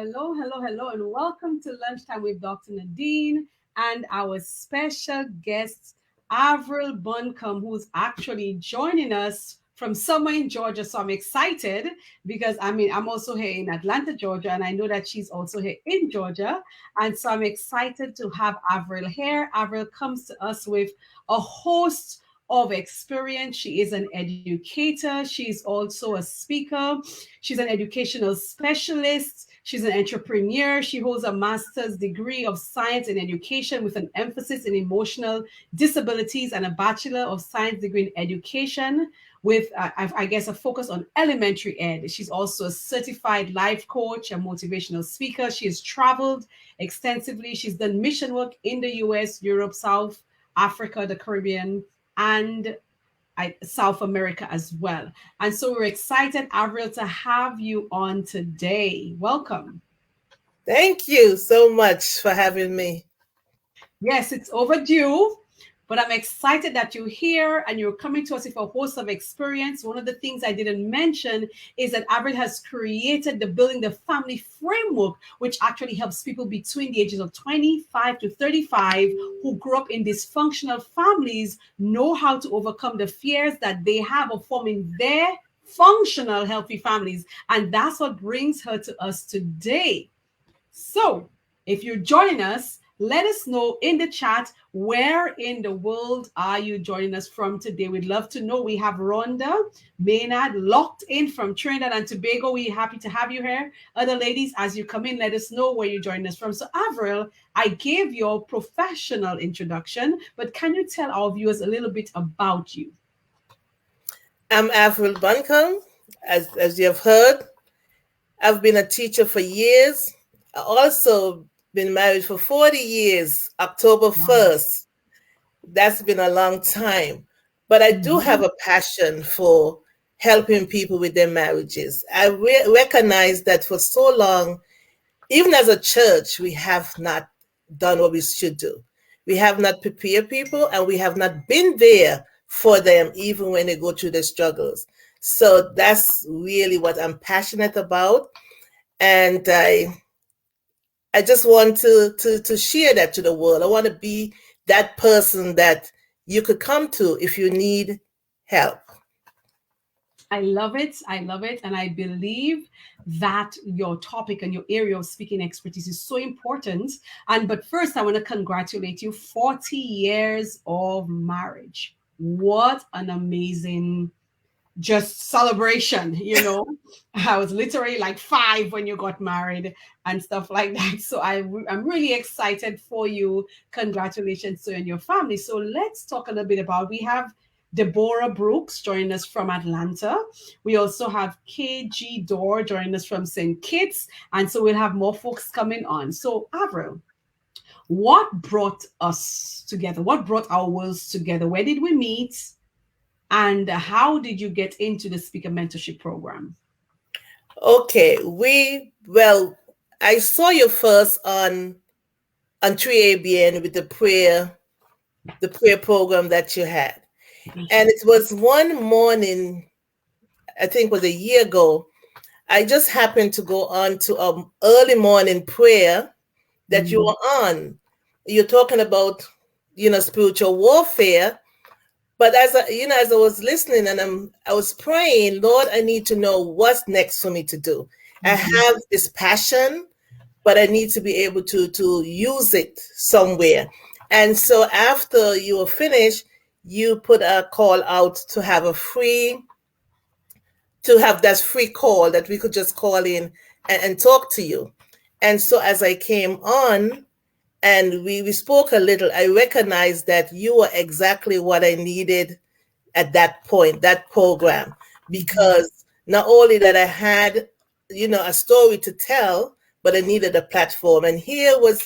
Hello, hello, hello, and welcome to Lunchtime with Dr. Nadine and our special guest, Avril Buncombe, who's actually joining us from somewhere in Georgia. So I'm excited because I'm also here in Atlanta, Georgia, and I know that she's also here in Georgia. And so I'm excited to have Avril here. Avril comes to us with a host of experience. She is an educator, she's also a speaker, she's an educational specialist, she's an entrepreneur. She holds a master's degree of science in education with an emphasis in emotional disabilities and a bachelor of science degree in education with I guess a focus on elementary ed. She's also a certified life coach, a motivational speaker. She has traveled extensively. She's done mission work in the US, Europe, South Africa, the Caribbean, and South America as well. And so we're excited, Avril, to have you on today. Welcome. Thank you so much for having me. Yes, it's overdue, but I'm excited that you're here and you're coming to us with a host of experience. One of the things I didn't mention is that Avril has created the Building the Family Framework, which actually helps people between the ages of 25 to 35 who grew up in dysfunctional families know how to overcome the fears that they have of forming their functional, healthy families. And that's what brings her to us today. So, if you're joining us, let us know in the chat where in the world are you joining us from today. We'd love to know. We have Rhonda Maynard locked in from Trinidad and Tobago. We're happy to have you here. Other ladies, as you come in, let us know where you're joining us from. So, Avril, I gave your professional introduction, but can you tell our viewers a little bit about you? I'm Avril Buncombe. As you have heard, I've been a teacher for years. I also been married for 40 years, October 1st. That's been a long time. But I do have a passion for helping people with their marriages. I recognize that for so long, even as a church, we have not done what we should do. We have not prepared people and we have not been there for them, even when they go through their struggles. So that's really what I'm passionate about. And I just want to share that to the world. I want to be that person that you could come to if you need help. I love it. I love it. And I believe that your topic and your area of speaking expertise is so important. But first, I want to congratulate you. 40 years of marriage. What an amazing just celebration, you know. I was literally like 5 when you got married and stuff like that. So I'm really excited for you. Congratulations to you and your family. So let's talk a little bit about, we have Deborah Brooks joining us from Atlanta. We also have KG Dorr joining us from St. Kitts. And so we'll have more folks coming on. So Avril, what brought us together? What brought our worlds together? Where did we meet? And how did you get into the speaker mentorship program? Okay, I saw you first on 3ABN with the prayer program that you had. And it was one morning, I think it was a year ago, I just happened to go on to an early morning prayer that you were on. You're talking about, spiritual warfare. But as I was listening and I was praying, Lord, I need to know what's next for me to do. I have this passion, but I need to be able to use it somewhere. And so after you were finished, you put a call out to have that free call that we could just call in and talk to you. And so as I came on, and we spoke a little, I recognized that you were exactly what I needed at that point, that program, because not only that I had, a story to tell, but I needed a platform. And here was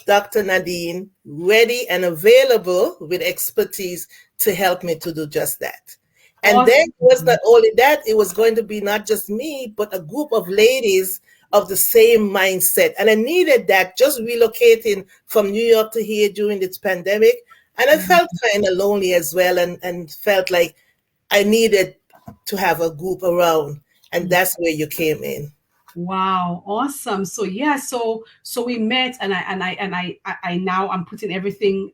Dr. Nadine ready and available with expertise to help me to do just that. And then it was not only that, it was going to be not just me, but a group of ladies of the same mindset. And I needed that, just relocating from New York to here during this pandemic. And I felt kind of lonely as well and felt like I needed to have a group around. And that's where you came in. Wow, awesome. So yeah, so we met, and I now I'm putting everything,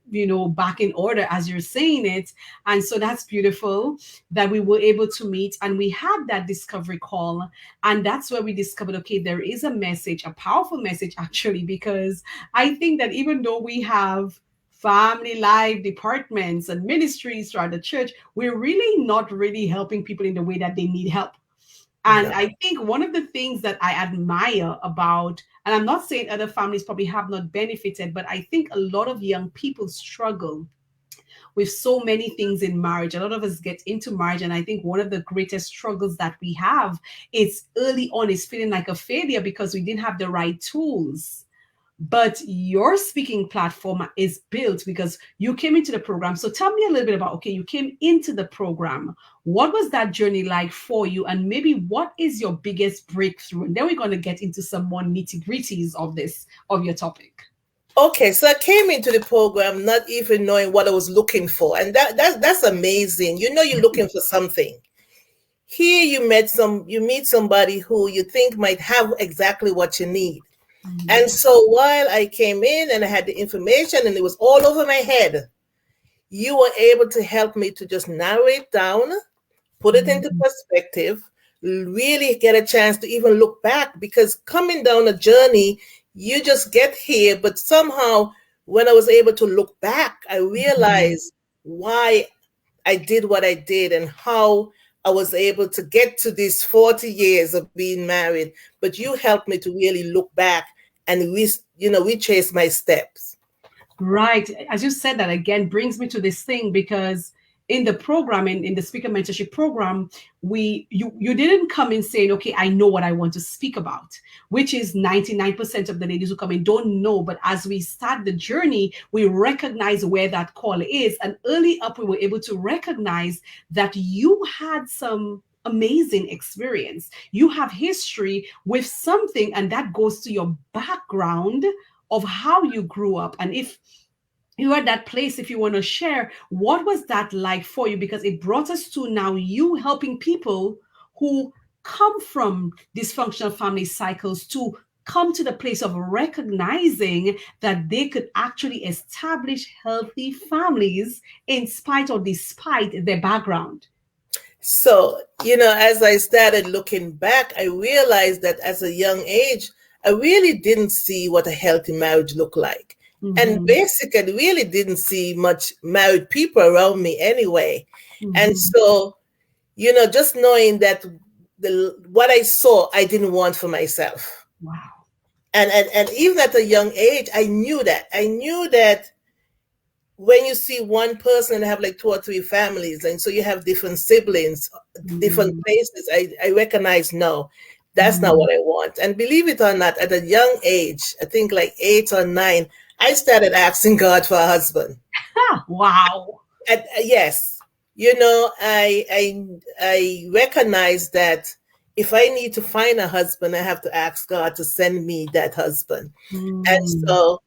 back in order as you're saying it. And so that's beautiful that we were able to meet and we had that discovery call. And that's where we discovered, okay, there is a message, a powerful message actually, because I think that even though we have family life departments and ministries throughout the church, we're really not really helping people in the way that they need help. And No. I think one of the things that I admire about, and I'm not saying other families probably have not benefited, but I think a lot of young people struggle with so many things in marriage. A lot of us get into marriage, and I think one of the greatest struggles that we have is early on is feeling like a failure because we didn't have the right tools. But your speaking platform is built because you came into the program. So tell me a little bit about, okay, you came into the program. What was that journey like for you? And maybe what is your biggest breakthrough? And then we're going to get into some more nitty gritties of this, of your topic. Okay, so I came into the program not even knowing what I was looking for, and that's amazing. You know, you're looking for something. Here, you meet somebody who you think might have exactly what you need. And Mhm. so while I came in and I had the information and it was all over my head, you were able to help me to just narrow it down, put it into Mhm. perspective, really get a chance to even look back, because coming down a journey, you just get here. But somehow, when I was able to look back, I Mhm. realized why I did what I did and how I was able to get to these 40 years of being married. But you helped me to really look back and retrace my steps. Right. As you said, that again brings me to this thing because in the program, in the speaker mentorship program, you didn't come in saying, okay, I know what I want to speak about, which is 99% of the ladies who come in don't know. But as we start the journey, we recognize where that call is. And early up, we were able to recognize that you had some amazing experience. You have history with something, and that goes to your background of how you grew up. And if you are at that place, if you want to share, what was that like for you? Because it brought us to now you helping people who come from dysfunctional family cycles to come to the place of recognizing that they could actually establish healthy families in spite or despite their background. So, as I started looking back, I realized that as a young age, I really didn't see what a healthy marriage looked like. And Mm-hmm. basically, really didn't see much married people around me anyway. And Mm-hmm. so, just knowing that what I saw, I didn't want for myself. Wow. And even at a young age, I knew that. I knew that when you see one person and have like two or three families, and so you have different siblings, different Mm-hmm. places, I recognize, no, that's not Mm-hmm. what I want. And believe it or not, at a young age, I think like 8 or 9, I started asking God for a husband. Ah, wow. Yes, I recognize that if I need to find a husband, I have to ask God to send me that husband. And Mm. so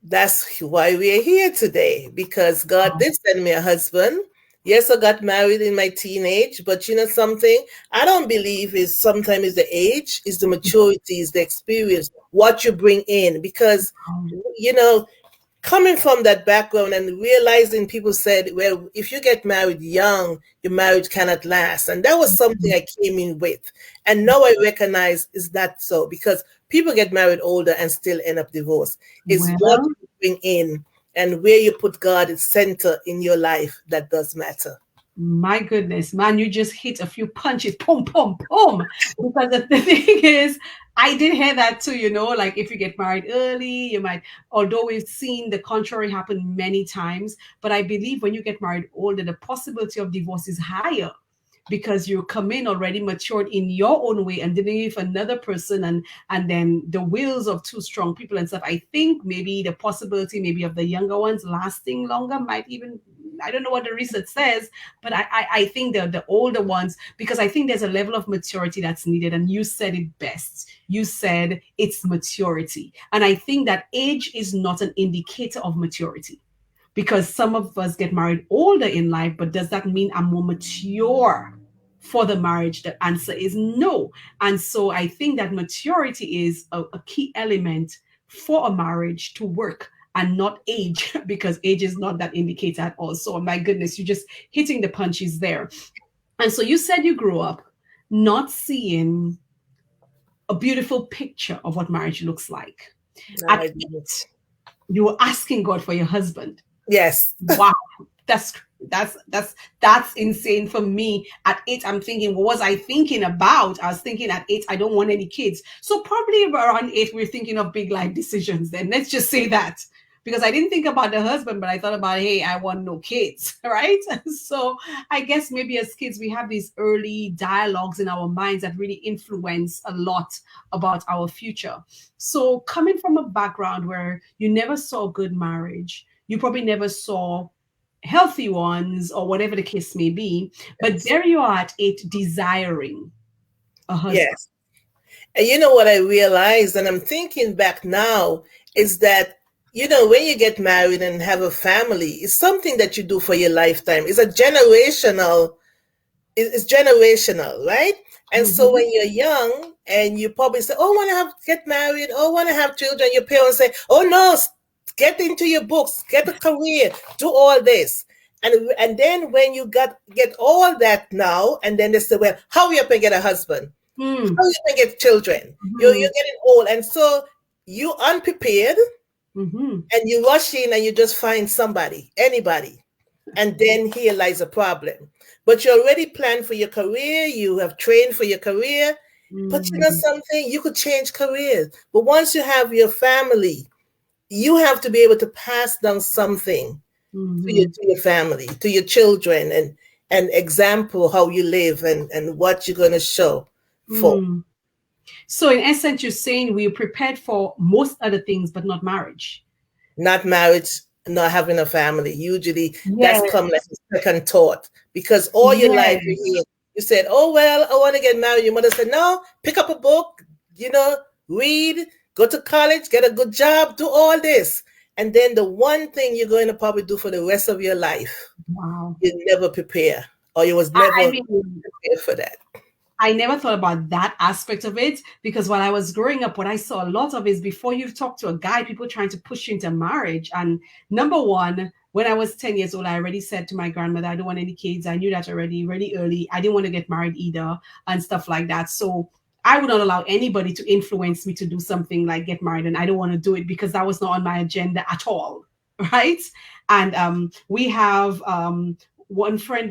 that's why we're here today, because God Wow. did send me a husband. Yes, I got married in my teenage, but you know something? I don't believe is sometimes is the age, is the maturity, is the experience, what you bring in. Because, you know, coming from that background and realizing people said, well, if you get married young, your marriage cannot last. And that was something I came in with. And now I recognize is that so, because people get married older and still end up divorced. It's what Well, you bring in and where you put God at center in your life that does matter. my goodness, man, you just hit a few punches, pum, pum, pum. Because the thing is, I did hear that too, like if you get married early, you might, although we've seen the contrary happen many times, but I believe when you get married older, the possibility of divorce is higher because you come in already matured in your own way and dealing with another person, and then the wills of two strong people and stuff. I think maybe the possibility maybe of the younger ones lasting longer might even, I don't know what the research says, but I think the older ones, because I think there's a level of maturity that's needed. And you said it best. You said it's maturity. And I think that age is not an indicator of maturity, because some of us get married older in life, but does that mean I'm more mature for the marriage? The answer is no. And so I think that maturity is a key element for a marriage to work, and not age, because age is not that indicator at all. So my goodness, you're just hitting the punches there. And so you said you grew up not seeing a beautiful picture of what marriage looks like. No, At I 8, didn't. you were asking God for your husband. Yes. Wow. That's that's insane for me. At 8, I'm thinking, what was I thinking about? I was thinking at 8, I don't want any kids. So probably around 8, we're thinking of big life decisions. Then let's just say that, because I didn't think about the husband, but I thought about, hey, I want no kids, right? So I guess maybe as kids we have these early dialogues in our minds that really influence a lot about our future. So coming from a background where you never saw good marriage, you probably never saw healthy ones or whatever the case may be, but Yes. there you are at 8 desiring a husband. Yes. And you know what I realized, and I'm thinking back now, is that, when you get married and have a family, it's something that you do for your lifetime. It's generational, right? And so Mm-hmm. when you're young and you probably say, "Oh, I want to get married, oh, I want to have children," your parents say, "Oh no, get into your books, get a career, do all this." And then when you get all that now, and then they say, "Well, how are you going to get a husband? Mm-hmm. How are you going to get children? You're getting old." And so you unprepared, Mm-hmm. and you rush in and you just find somebody, anybody. And then here lies a problem. But you already planned for your career, you have trained for your career. But you know Mm-hmm. something? You could change careers. But once you have your family, you have to be able to pass down something Mm-hmm. to your family, to your children, and example how you live, and what you're going to show for. Mm. So in essence, you're saying we're prepared for most other things, but not marriage. Not marriage, not having a family. Usually that's Yes. come like a second thought, because all your life Yes. you said, "Oh, well, I want to get married." Your mother said, "No, pick up a book, you know, read, go to college, get a good job, do all this." And then the one thing you're going to probably do for the rest of your life, Wow. you never prepare, or you was I never mean, prepared for that. I never thought about that aspect of it, because when I was growing up, what I saw a lot of is before you talk to a guy, people trying to push you into marriage. And number one, when I was 10 years old, I already said to my grandmother, I don't want any kids. I knew that already, really early. I didn't want to get married either, and stuff like that. So I would not allow anybody to influence me to do something like get married. And I don't want to do it because that was not on my agenda at all. Right. And we have one friend,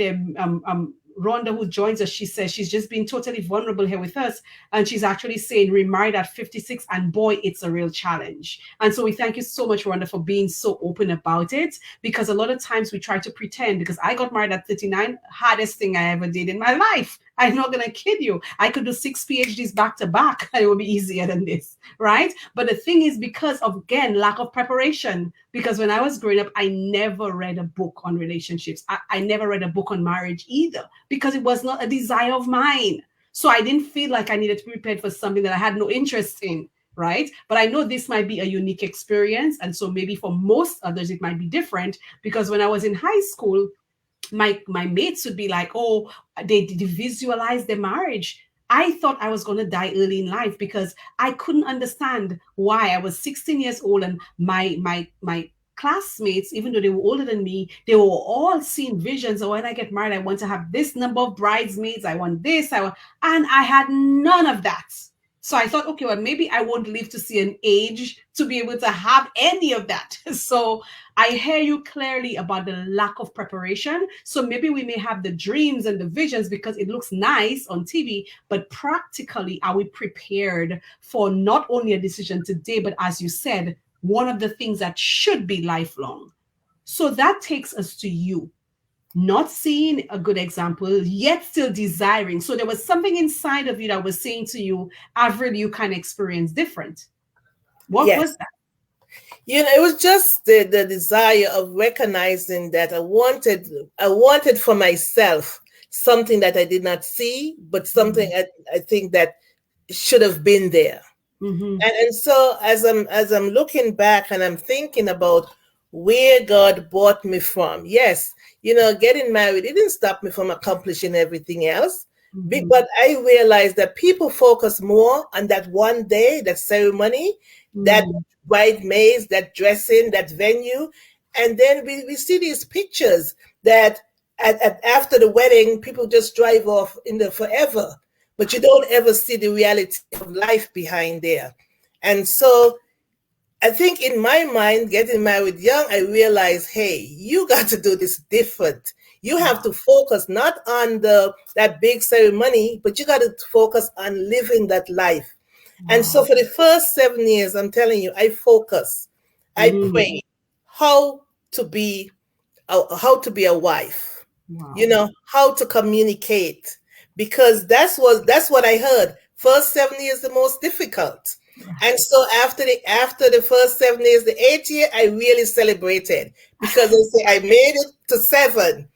Rhonda, who joins us, she says she's just been totally vulnerable here with us. And she's actually saying remarried at 56, and boy, it's a real challenge. And so we thank you so much, Rhonda, for being so open about it, because a lot of times we try to pretend, because I got married at 39, hardest thing I ever did in my life. I'm not going to kid you. I could do 6 PhDs back to back. It would be easier than this, right? But the thing is, because of, again, lack of preparation, because when I was growing up, I never read a book on relationships. I never read a book on marriage either, because it was not a desire of mine. So I didn't feel like I needed to be prepared for something that I had no interest in, right? But I know this might be a unique experience. And so maybe for most others, it might be different, because when I was in high school, my mates would be like, oh, they visualize their marriage. I thought I was going to die early in life, because I couldn't understand why. I was 16 years old, and my classmates, even though they were older than me, they were all seeing visions. So when I get married, I want to have this number of bridesmaids, I want this, and I had none of that. So I thought, okay, well, maybe I won't live to see an age to be able to have any of that. So I hear you clearly about the lack of preparation. So maybe we may have the dreams and the visions because it looks nice on TV, but practically, are we prepared for not only a decision today, but as you said, one of the things that should be lifelong? So that takes us to you. Not seeing a good example, yet still desiring. So there was something inside of you that was saying to you, Avril, you can experience different. What was Yes. that? It was just the desire of recognizing that I wanted for myself something that I did not see, but something I think that should have been there. Mm-hmm. And so as I'm looking back and I'm thinking about where God brought me from, yes, getting married, it didn't stop me from accomplishing everything else. Mm-hmm. But I realized that people focus more on that one day, that ceremony, that Mm-hmm. bridesmaids, that dressing, that venue. And then we see these pictures that after the wedding, people just drive off in the forever. But you don't ever see the reality of life behind there. And so I think in my mind, getting married young, I realized, hey, you got to do this different. You have Wow. to focus not on the that big ceremony, but you got to focus on living that life. And so Wow. for the first 7 years, I'm telling you, I focus, I Mm. pray how to be a wife, Wow. how to communicate, because that's what I heard. First 7 years the most difficult. And Right. so after the first 7 years, the 8th year, I really celebrated because I say I made it to 7.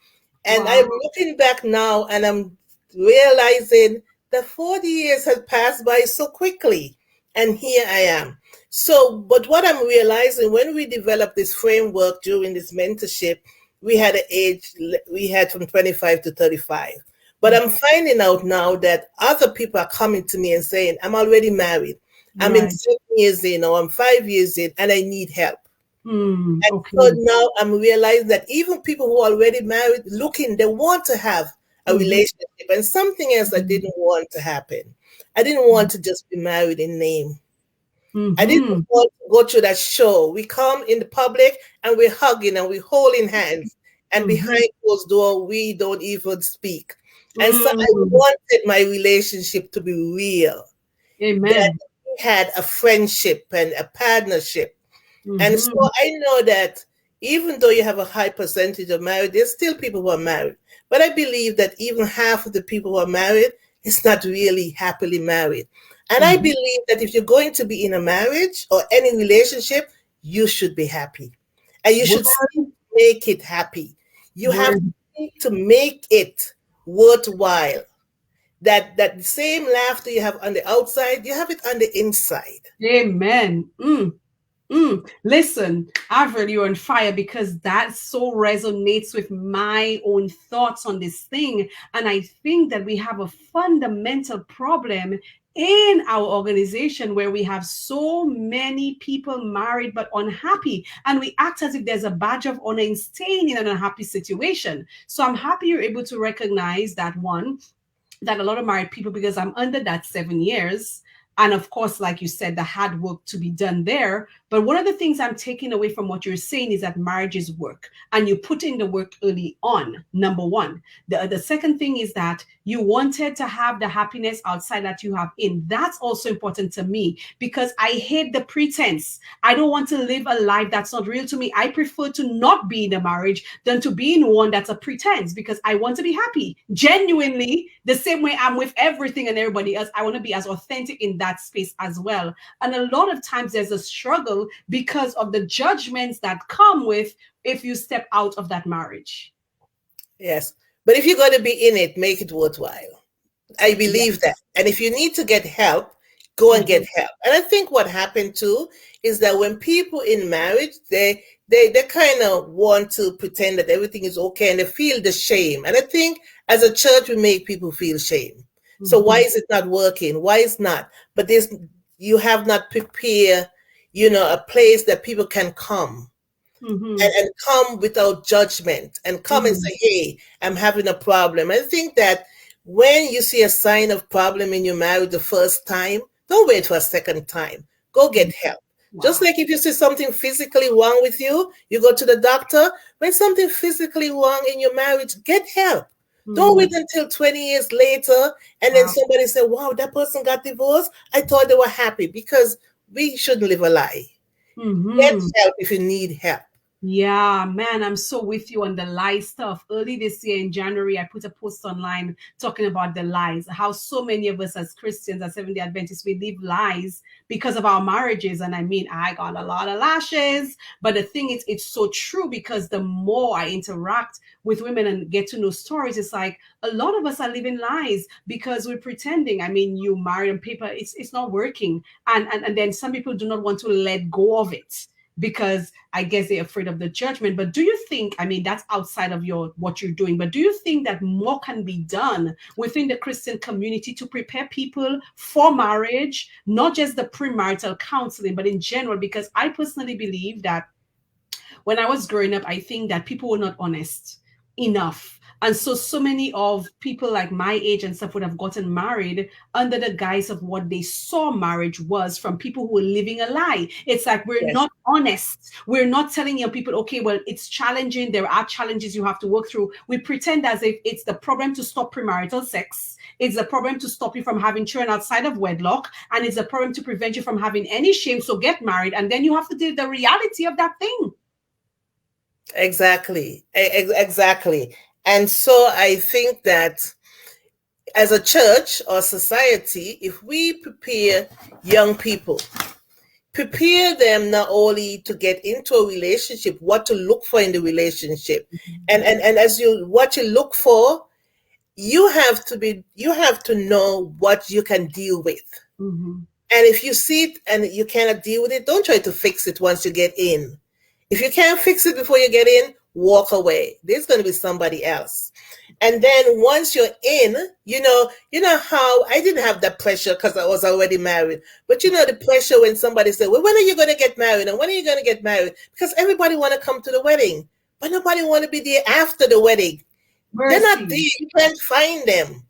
And I'm Wow. looking back now and I'm realizing that 40 years had passed by so quickly. And here I am. So, but what I'm realizing when we developed this framework during this mentorship, we had from 25 to 35. But I'm finding out now that other people are coming to me and saying, I'm already married. I'm in Right. 7 years in, or I'm 5 years in, and I need help. Mm. And so Okay. now I'm realizing that even people who are already married, looking, they want to have a Mm-hmm. relationship. And something else I didn't want to happen. I didn't want to just be married in name. I didn't Mm-hmm. want to go to that show. We come in the public and we're hugging and we're holding hands. And Mm-hmm. behind closed door, we don't even speak. And so I Mm. wanted my relationship to be real, that Amen. we had a friendship and a partnership. And so Mm-hmm. I know that even though you have a high percentage of married, there's still people who are married. But I believe that even half of the people who are married is not really happily married. And I Mm-hmm. believe that if you're going to be in a marriage or any relationship, you should be happy. And you should seek Word. to make it happy. You have to Word. seek to make it worthwhile. That same laughter you have on the outside, you have it on the inside. Amen. Mm. Listen, Avril, you're on fire because that so resonates with my own thoughts on this thing. And I think that we have a fundamental problem in our organization where we have so many people married but unhappy. And we act as if there's a badge of honor in staying in an unhappy situation. So I'm happy you're able to recognize that one, that a lot of married people, because I'm under that 7 years. And of course, like you said, the hard work to be done there. But one of the things I'm taking away from what you're saying is that marriages work and you put in the work early on, number one. The second thing is that you wanted to have the happiness outside that you have in. That's also important to me because I hate the pretense. I don't want to live a life that's not real to me. I prefer to not be in a marriage than to be in one that's a pretense because I want to be happy genuinely, the same way I'm with everything and everybody else. I want to be as authentic in that space as well. And a lot of times there's a struggle because of the judgments that come with if you step out of that marriage. Yes. But if you're going to be in it, make it worthwhile. I believe that. Yes. And if you need to get help, go and get Mhm. help. And I think what happened too is that when people in marriage, they kind of want to pretend that everything is okay and they feel the shame. And I think as a church, we make people feel shame. So why Mhm. is it not working? Why is not? But this you have not prepared, a place that people can come Mhm. and come without judgment and come and Mhm. say, hey, I'm having a problem. I think that when you see a sign of problem in your marriage the first time, don't wait for a second time. Go get help. Just Wow. like if you see something physically wrong with you, you go to the doctor. When something physically wrong in your marriage, get help. Don't Mhm. wait until 20 years later and then Wow. somebody say, wow, that person got divorced. I thought they were happy because we shouldn't live a lie. Get Mhm. help if you need help. Yeah, man, I'm so with you on the lie stuff. Early this year in January, I put a post online talking about the lies, how so many of us as Christians, as Seventh-day Adventists, we live lies because of our marriages. And I mean, I got a lot of lashes, but the thing is, it's so true because the more I interact with women and get to know stories, it's like a lot of us are living lies because we're pretending. I mean, you marry on paper, it's not working. And then some people do not want to let go of it because I guess they're afraid of the judgment. But do you think, I mean, that's outside of your what you're doing, but do you think that more can be done within the Christian community to prepare people for marriage, not just the premarital counseling, but in general? Because I personally believe that when I was growing up, I think that people were not honest enough. And so, so many of people like my age and stuff would have gotten married under the guise of what they saw marriage was from people who were living a lie. It's like we're Yes, not honest. We're not telling young people, okay, well, it's challenging. There are challenges you have to work through. We pretend as if it's the problem to stop premarital sex. It's a problem to stop you from having children outside of wedlock. And it's a problem to prevent you from having any shame. So get married. And then you have to deal with the reality of that thing. exactly. Exactly. And so I think that as a church or society, if we prepare young people, prepare them not only to get into a relationship, what to look for in the relationship, and as you what you look for, you have to know what you can deal with. Mm-hmm. And if you see it and you cannot deal with it, don't try to fix it once you get in. If you can't fix it before you get in, walk away. There's going to be somebody else. And then once you're in, you know how I didn't have that pressure because I was already married. But you know the pressure when somebody said, "Well, when are you going to get married? And when are you going to get married?" Because everybody want to come to the wedding, but nobody want to be there after the wedding. They're not there. Mercy. You can't find them.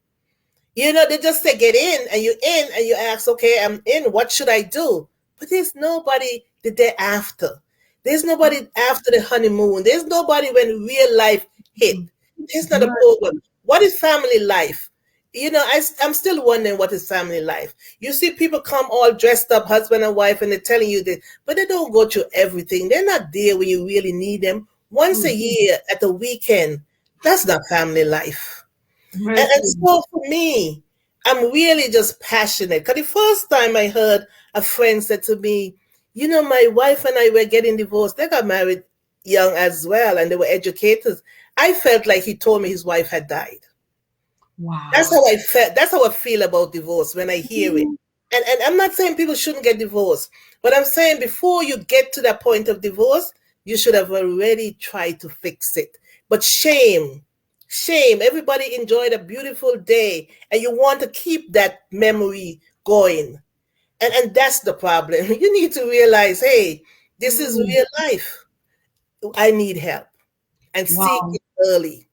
They just say get in, and you're in, and you ask, okay, I'm in. What should I do? But there's nobody the day after. There's nobody after the honeymoon. There's nobody when real life hit. There's not a program. What is family life? I'm still wondering what is family life. You see people come all dressed up, husband and wife, and they're telling you this, but they don't go through everything. They're not there when you really need them. Once a year at the weekend, that's not family life. And Mercy. so for me, I'm really just passionate. Because the first time I heard a friend said to me, my wife and I were getting divorced. They got married young as well, and they were educators. I felt like he told me his wife had died. That's Wow. how I felt. That's how I feel about divorce when I hear it. And I'm not saying people shouldn't get divorced, but I'm saying before you get to that point of divorce, you should have already tried to fix it. But shame. Everybody enjoyed a beautiful day, and you want to keep that memory going. And that's the problem. You need to realize, hey, this is Mm. real life. I need help and seek Wow. it early.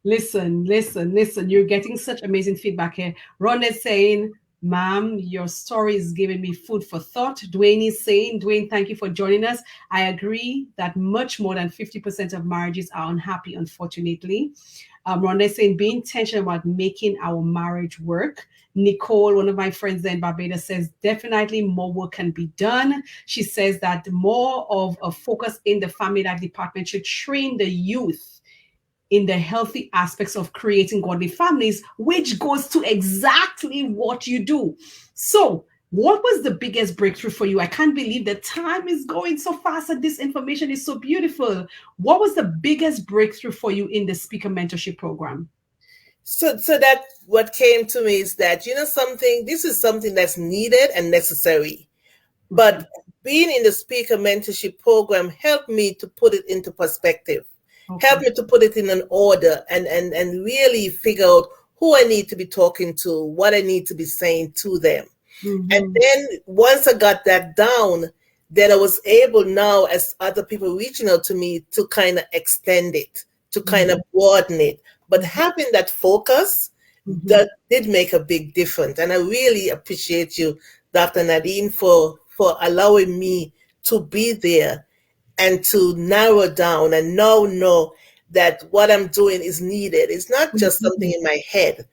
Listen, listen, listen. You're getting such amazing feedback here. Ron is saying, ma'am, your story is giving me food for thought. Dwayne is saying, Dwayne, thank you for joining us. I agree that much more than 50% of marriages are unhappy, unfortunately. Ron is saying, be intentional about making our marriage work. Nicole, one of my friends there in Barbados, says definitely more work can be done. She says that more of a focus in the family life department should train the youth in the healthy aspects of creating godly families, which goes to exactly what you do. So, what was the biggest breakthrough for you? I can't believe the time is going so fast and this information is so beautiful. What was the biggest breakthrough for you in the speaker mentorship program? So that what came to me is that, something, this is something that's needed and necessary. Okay. But being in the speaker mentorship program helped me to put it into perspective, helped Okay. me to put it in an order and really figure out who I need to be talking to, what I need to be saying to them. And Mm-hmm. then once I got that down, then I was able now, as other people reaching out to me, to kind of extend it, to kind of broaden it. But having that focus, Mm-hmm. that did make a big difference. And I really appreciate you, Dr. Nadine, for allowing me to be there and to narrow down and now know that what I'm doing is needed. It's not just something Mm-hmm. in my head,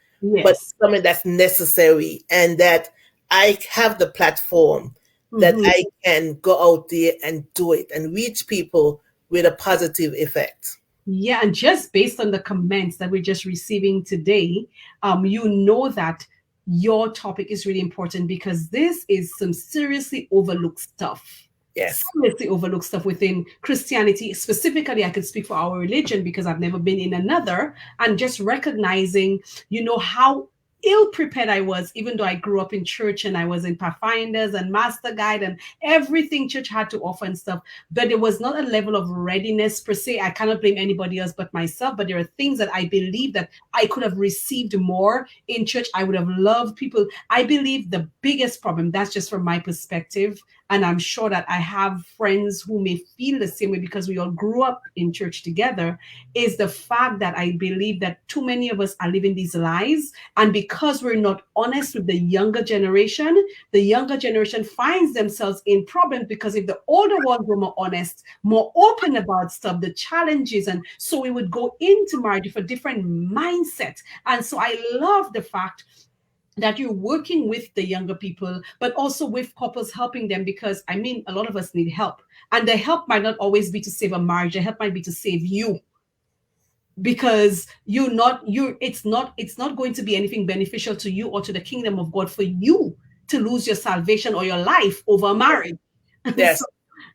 but Yes. something that's necessary, and that I have the platform that Mm-hmm. I can go out there and do it and reach people with a positive effect. Yeah, and just based on the comments that we're just receiving today, you know that your topic is really important because this is some seriously overlooked stuff. Yes. Seriously overlooked stuff within Christianity. Specifically, I could speak for our religion because I've never been in another, and just recognizing, how ill prepared I was, even though I grew up in church and I was in Pathfinders and Master Guide and everything church had to offer and stuff. But there was not a level of readiness per se. I cannot blame anybody else but myself. But there are things that I believe that I could have received more in church. I would have loved people. I believe the biggest problem, that's just from my perspective, and I'm sure that I have friends who may feel the same way because we all grew up in church together, is the fact that I believe that too many of us are living these lies. And because we're not honest with the younger generation finds themselves in problems because if the older ones were more honest, more open about stuff, the challenges, and so we would go into marriage with a different mindset. And so I love the fact that you're working with the younger people, but also with couples, helping them, because I mean, a lot of us need help. And the help might not always be to save a marriage, the help might be to save you, because it's not going to be anything beneficial to you or to the kingdom of God for you to lose your salvation or your life over a marriage. So Yes.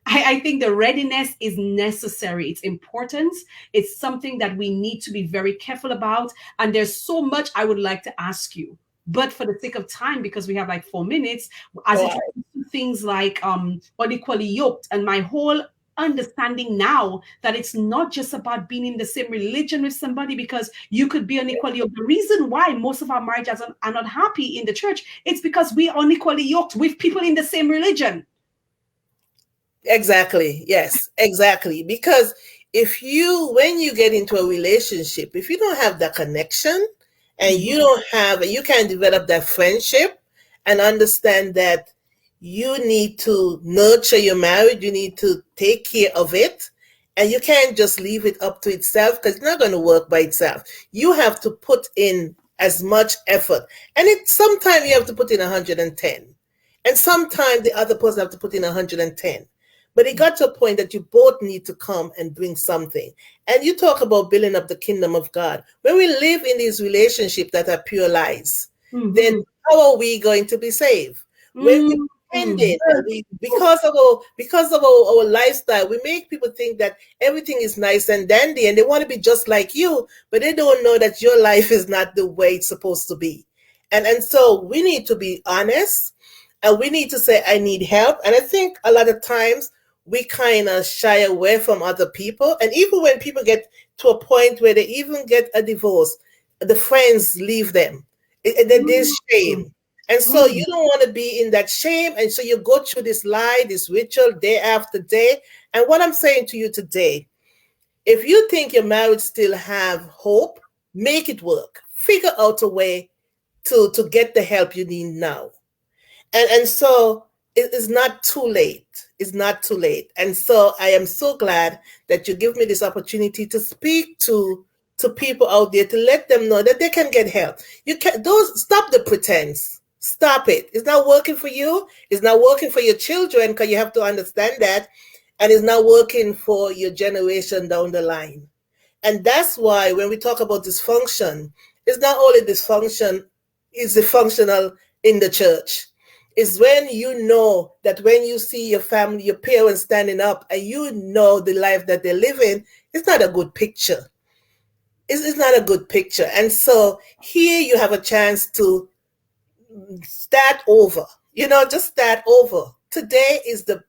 I think the readiness is necessary. It's important. It's something that we need to be very careful about. And there's so much I would like to ask you. But for the sake of time, because we have like 4 minutes, as All it right. relates to things like unequally yoked, and my whole understanding now that it's not just about being in the same religion with somebody, because you could be unequally yoked. The reason why most of our marriages are not happy in the church, it's because we are unequally yoked with people in the same religion. Exactly. Yes, exactly. Because when you get into a relationship, if you don't have that connection and Mhm. you can't develop that friendship and understand that you need to nurture your marriage, you need to take care of it, and you can't just leave it up to itself because it's not going to work by itself. You have to put in as much effort. And sometimes you have to put in 110. And sometimes the other person have to put in 110. But it got to a point that you both need to come and bring something. And you talk about building up the kingdom of God. When we live in these relationships that are pure lies, then Mhm. how are we going to be saved? When we Mhm. pretending that because of our lifestyle, we make people think that everything is nice and dandy and they want to be just like you, but they don't know that your life is not the way it's supposed to be. And so we need to be honest and we need to say, I need help. And I think a lot of times we kind of shy away from other people. And even when people get to a point where they even get a divorce, the friends leave them. There's Mhm. shame. And so you Mhm. don't want to be in that shame. And so you go through this lie, this ritual day after day. And what I'm saying to you today, if you think your marriage still have hope, make it work. Figure out a way to get the help you need now. And so it is not too late. It's not too late. And so I am so glad that you give me this opportunity to speak to people out there to let them know that they can get help. You can don't stop the pretense. Stop it. It's not working for you. It's not working for your children because you have to understand that. And it's not working for your generation down the line. And that's why when we talk about dysfunction, it's not only dysfunction, it's dysfunctional in the church. It's when you know that when you see your family, your parents standing up and you know the life that they're living, it's not a good picture. It's not a good picture. And so here you have a chance to start over. Just start over. Today is the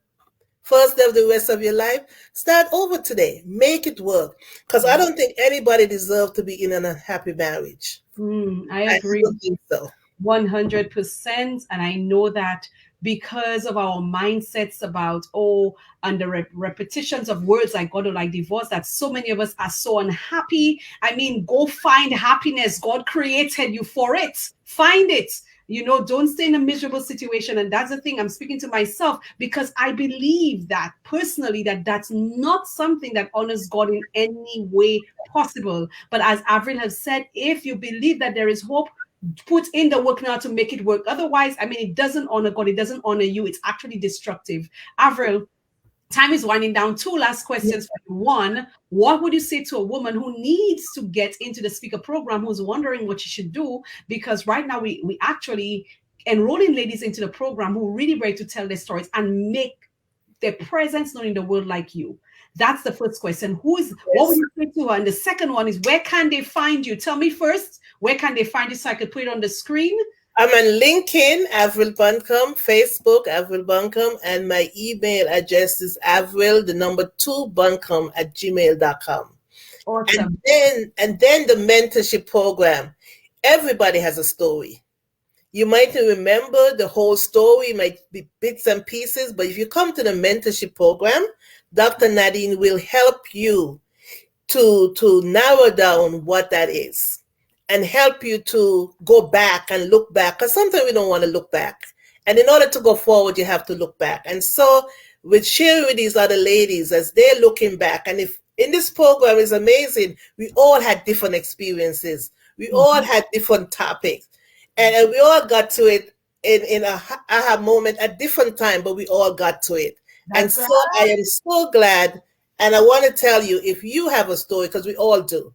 first day of the rest of your life. Start over today. Make it work. Because I don't think anybody deserves to be in an unhappy marriage. I I agree don't think so. 100%. And I know that because of our mindsets about, and the repetitions of words like God or like divorce, that so many of us are so unhappy. I mean, go find happiness. God created you for it. Find it. Don't stay in a miserable situation. And that's the thing, I'm speaking to myself, because I believe that personally, that that's not something that honors God in any way possible. But as Avril has said, if you believe that there is hope, put in the work now to make it work. Otherwise, I mean, it doesn't honor God, it doesn't honor you. It's actually destructive. Avril, time is winding down. Two last questions for you. One, what would you say to a woman who needs to get into the speaker program, who's wondering what she should do? Because right now we actually enrolling ladies into the program who are really ready to tell their stories and make their presence known in the world like you. That's the first question. What would Yes. you say to her? And the second one is, where can they find you? Tell me first, Where can they find you so I could put it on the screen? I'm on LinkedIn, Avril Buncombe, Facebook, Avril Buncombe, and my email address is avril, the number 2, buncombe at gmail.com. Awesome. And then the mentorship program. Everybody has a story. You might not remember the whole story, it might be bits and pieces, but if you come to the mentorship program, Dr. Nadine will help you to narrow down what that is and help you to go back and look back, because sometimes we don't want to look back, and in order to go forward you have to look back. And so with sharing with these other ladies as they're looking back, and if in this program is amazing, we all had different experiences, we all had different topics, and we all got to it in a aha moment at different time, but we all got to it. And That's so I am so glad. And I want to tell you, if you have a story, because we all do,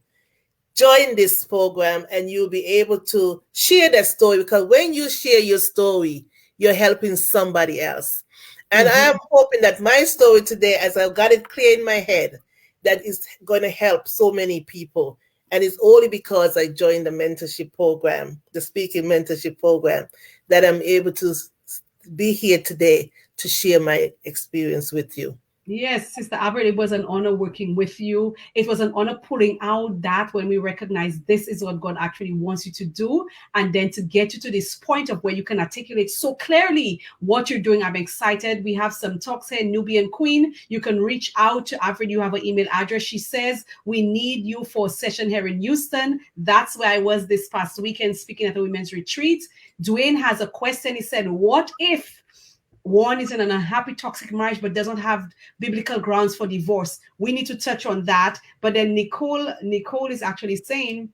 join this program and you'll be able to share that story, because when you share your story, you're helping somebody else. And I'm hoping that my story today, as I've got it clear in my head, that is going to help so many people. And it's only because I joined the mentorship program, the speaking mentorship program, that I'm able to be here today to share my experience with you. Yes, Sister Albert, it was an honor working with you. It was an honor pulling out that when we recognize this is what God actually wants you to do, and then to get you to this point of where you can articulate so clearly what you're doing. I'm excited. We have some talks here, Nubian Queen. You can reach out to Albert. You have an email address. She says, we need you for a session here in Houston. That's where I was this past weekend speaking at the women's retreat. Dwayne has a question. He said, what if one is in an unhappy toxic marriage but doesn't have biblical grounds for divorce? We need to touch on that. But then Nicole is actually saying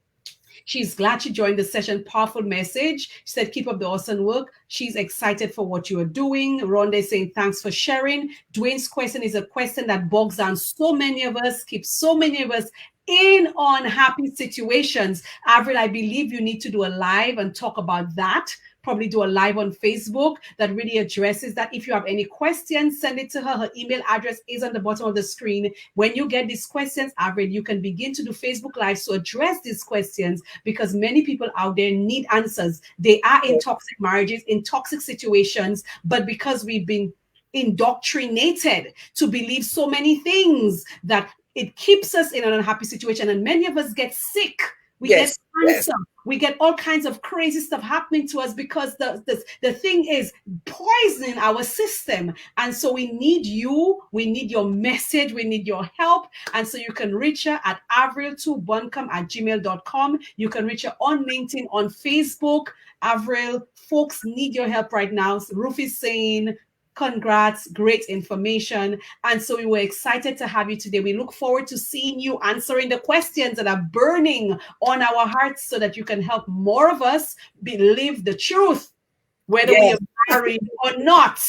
she's glad she joined the session. Powerful message. She said, keep up the awesome work. She's excited for what you are doing. Rhonda is saying, thanks for sharing. Dwayne's question is a question that bogs down so many of us, keeps so many of us in unhappy situations. Avril, I believe you need to do a live and talk about that. Probably do a live on Facebook that really addresses that. If you have any questions, send it to her. Her email address is on the bottom of the screen. When you get these questions, Avril, you can begin to do Facebook Lives to address these questions, because many people out there need answers. They are in toxic marriages, in toxic situations, but because we've been indoctrinated to believe so many things, that it keeps us in an unhappy situation, and many of us get sick. We get cancer. We get all kinds of crazy stuff happening to us because the thing is poisoning our system. And so we need you. We need your message. We need your help. And so you can reach her at avril2buncombe at gmail.com. You can reach her on LinkedIn, on Facebook. Avril, folks need your help right now. Ruth is saying, congrats, great information. And so we were excited to have you today. We look forward to seeing you answering the questions that are burning on our hearts, so that you can help more of us believe the truth, whether we are married or not.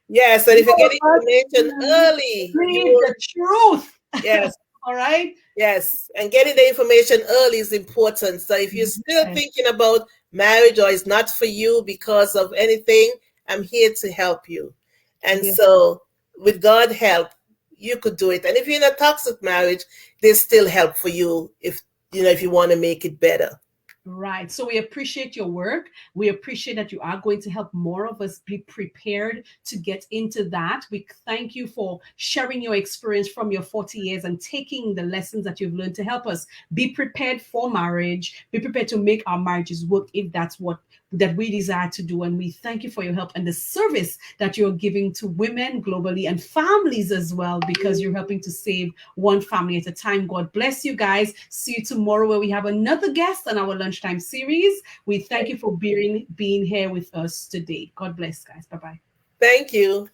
Yes, and if you get information early, believe the truth. Yes. All right. Yes, and getting the information early is important. So if you're still thinking about marriage, or it's not for you because of anything, I'm here to help you. And so with God's help, you could do it. And if you're in a toxic marriage, there's still help for you if you want to make it better. Right. So we appreciate your work. We appreciate that you are going to help more of us be prepared to get into that. We thank you for sharing your experience from your 40 years and taking the lessons that you've learned to help us be prepared for marriage, be prepared to make our marriages work if that's what that we desire to do. And we thank you for your help and the service that you're giving to women globally and families as well, because you're helping to save one family at a time. God bless you guys. See you tomorrow, where we have another guest on our lunchtime series. We thank you for being here with us today. God bless, guys. Bye-bye. Thank you.